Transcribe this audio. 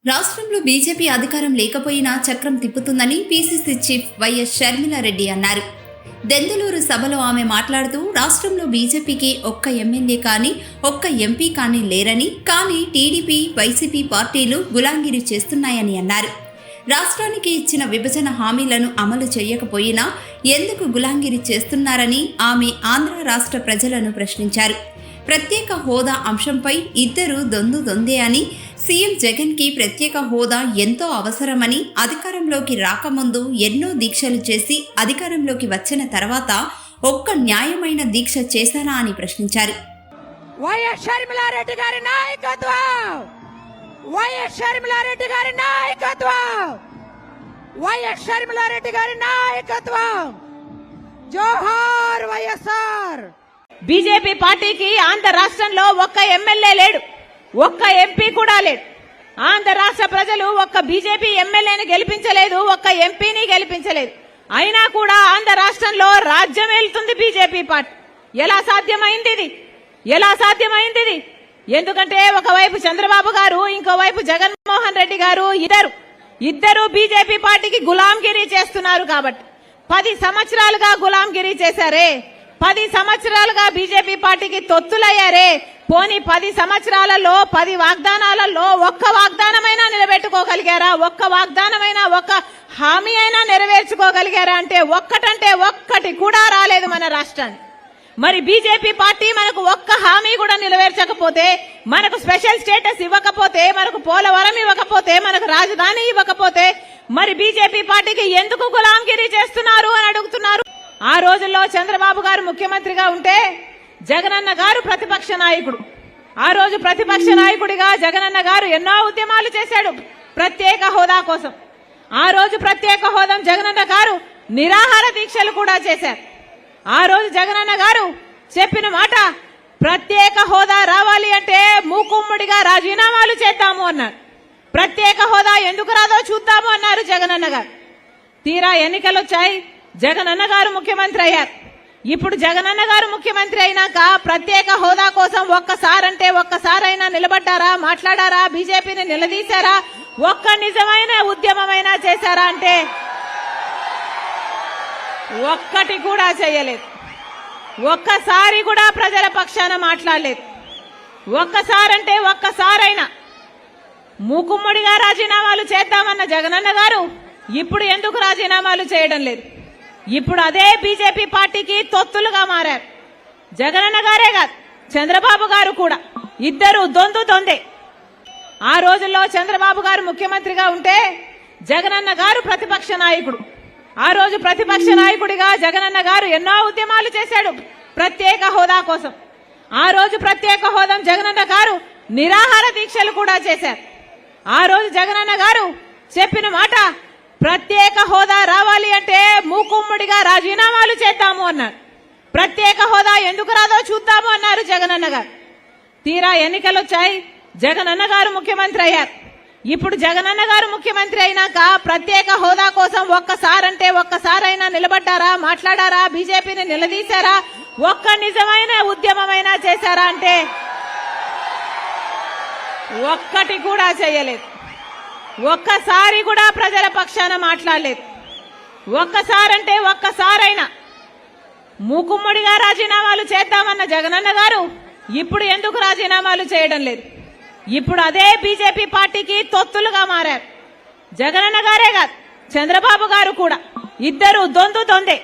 రాష్ట్రంలో బీజేపీ అధికారం లేకపోయినా చక్రం తిప్పుతుందని పీసీసీ చీఫ్ వైఎస్ షర్మిలారెడ్డి అన్నారు. దెందులూరు సభలో ఆమె మాట్లాడుతూ రాష్ట్రంలో బీజేపీకి ఒక్క ఎమ్మెల్యే కానీ ఒక్క ఎంపీ కానీ లేరని, కానీ టీడీపీ వైసీపీ పార్టీలు గులాంగిరి చేస్తున్నాయని అన్నారు. రాష్ట్రానికి ఇచ్చిన విభజన హామీలను అమలు చేయకపోయినా ఎందుకు గులాంగిరి చేస్తున్నారని ఆమె ఆంధ్ర రాష్ట్ర ప్రజలను ప్రశ్నించారు. ప్రత్యేక హోదా అంశంపై ఇద్దరు దొందే అని, సీఎం జగన్కి ప్రత్యేక హోదా ఎంతో అవసరమని, అధికారంలోకి రాకముందు ఎన్నో దీక్షలు చేసి అధికారంలోకి వచ్చిన తర్వాత ఒక్క న్యాయమైన దీక్ష చేశారా అని ప్రశ్నించారు. వైఎస్ షర్మిలారెడ్డి గారి నాయకత్వం, వైఎస్ షర్మిలారెడ్డి గారి నాయకత్వం, వైఎస్ షర్మిలారెడ్డి గారి నాయకత్వం. జోహార్ వైఎస్ఆర్. బీజేపీ పార్టీకి ఆంధ్ర రాష్ట్రంలో ఒక్క ఎమ్మెల్యే లేడు, ఒక్క ఎంపీ కూడా లేడు. ఆంధ్ర రాష్ట్ర ప్రజలు ఒక్క బీజేపీ ఎమ్మెల్యేని గెలిపించలేదు, ఒక్క ఎంపీని గెలిపించలేదు. అయినా కూడా ఆంధ్ర రాష్ట్రంలో రాజ్యం వెళ్తుంది బీజేపీ పార్టీ. ఎలా సాధ్యమైంది ఇది? ఎందుకంటే ఒకవైపు చంద్రబాబు గారు, ఇంకోవైపు జగన్మోహన్ రెడ్డి గారు ఇద్దరు బీజేపీ పార్టీకి గులాంగిరి చేస్తున్నారు. కాబట్టి 10 సంవత్సరాలుగా గులాంగిరి చేశారే, 10 సంవత్సరాలుగా బీజేపీ పార్టీకి తొత్తులయ్యారే. పోనీ 10 సంవత్సరాలలో 10 వాగ్దానాలలో ఒక్క వాగ్దానమైనా నిలబెట్టుకోగలిగారా? ఒక్క వాగ్దానమైనా, ఒక్క హామీ అయినా నెరవేర్చుకోగలిగారా అంటే ఒక్కటి కూడా రాలేదు మన రాష్ట్రానికి. మరి బీజేపీ పార్టీ మనకు ఒక్క హామీ కూడా నెరవేర్చకపోతే, మనకు స్పెషల్ స్టేటస్ ఇవ్వకపోతే, మనకు పోలవరం ఇవ్వకపోతే, మనకు రాజధాని ఇవ్వకపోతే మరి బీజేపీ పార్టీకి ఎందుకు గులాంగిరి చేస్తున్నారు అని అడుగుతున్నారు. ఆ రోజుల్లో చంద్రబాబు గారు ముఖ్యమంత్రిగా ఉంటే జగనన్న గారు ప్రతిపక్ష నాయకుడు. ఆ రోజు ప్రతిపక్ష నాయకుడిగా జగనన్న గారు ఎన్నో ఉద్యమాలు చేశాడు ప్రత్యేక హోదా కోసం. ఆ రోజు ప్రత్యేక హోదా జగనన్న గారు నిరాహార దీక్షలు కూడా చేశారు. ఆ రోజు జగనన్న గారు చెప్పిన మాట, ప్రత్యేక హోదా రావాలి అంటే మూకుమ్మడిగా రాజీనామాలు చేద్దాము అన్నారు. ప్రత్యేక హోదా ఎందుకు రాదో చూద్దాము అన్నారు జగనన్న గారు. తీరా ఎన్నికలు వచ్చాయి, జగనన్న గారు ముఖ్యమంత్రి అయ్యారు. ఇప్పుడు జగనన్న గారు ముఖ్యమంత్రి అయినాక ప్రత్యేక హోదా కోసం ఒక్కసారైనా నిలబడ్డారా, మాట్లాడారా, బీజేపీని నిలదీశారా, ఒక్క నిజమైన ఉద్యమమైనా చేశారా అంటే ఒక్కటి కూడా చేయలేదు. ఒక్కసారి కూడా ప్రజల పక్షాన మాట్లాడలేదు. ఒక్కసారైనా మూకుమ్మడిగా రాజీనామాలు చేద్దామన్న జగనన్న గారు ఇప్పుడు ఎందుకు రాజీనామాలు చేయడం లేదు? ఇప్పుడు అదే బీజేపీ పార్టీకి తొత్తులుగా మారారు. జగనన్న గారే కాదు, చంద్రబాబు గారు కూడా ఇద్దరు దొందే. ఆ రోజుల్లో చంద్రబాబు గారు ముఖ్యమంత్రిగా ఉంటే జగనన్న గారు ప్రతిపక్ష నాయకుడు. ఆ రోజు ప్రతిపక్ష నాయకుడిగా జగనన్న గారు ఎన్నో ఉద్యమాలు చేశాడు ప్రత్యేక హోదా కోసం. ఆ రోజు ప్రత్యేక హోదా జగనన్న గారు నిరాహార దీక్షలు కూడా చేశారు. ఆ రోజు జగనన్న గారు చెప్పిన మాట, ప్రత్యేక హోదా రావాలి అంటే మూకుమ్మడిగా రాజీనామాలు చేద్దాము అన్నారు. ప్రత్యేక హోదా ఎందుకు రాదో చూద్దాము అన్నారు జగనన్న గారు. తీరా ఎన్నికలు వచ్చాయి, జగనన్న గారు ముఖ్యమంత్రి అయ్యారు. ఇప్పుడు జగనన్న గారు ముఖ్యమంత్రి అయినాక ప్రత్యేక హోదా కోసం ఒక్కసారైనా నిలబడ్డారా, మాట్లాడారా, బీజేపీని నిలదీశారా, ఒక్క నిజమైన ఉద్యమమైనా చేశారా అంటే ఒక్కటి కూడా చేయలేదు. ఒక్కసారి కూడా ప్రజల పక్షాన మాట్లాడలేదు. ఒక్కసారైనా మూకుమ్మడిగా రాజీనామాలు చేద్దామన్న జగనన్న గారు ఇప్పుడు ఎందుకు రాజీనామాలు చేయడం లేదు? ఇప్పుడు అదే బీజేపీ పార్టీకి తొత్తులుగా మారారు. జగనన్న గారే కాదు, చంద్రబాబు గారు కూడా ఇద్దరు దొందే.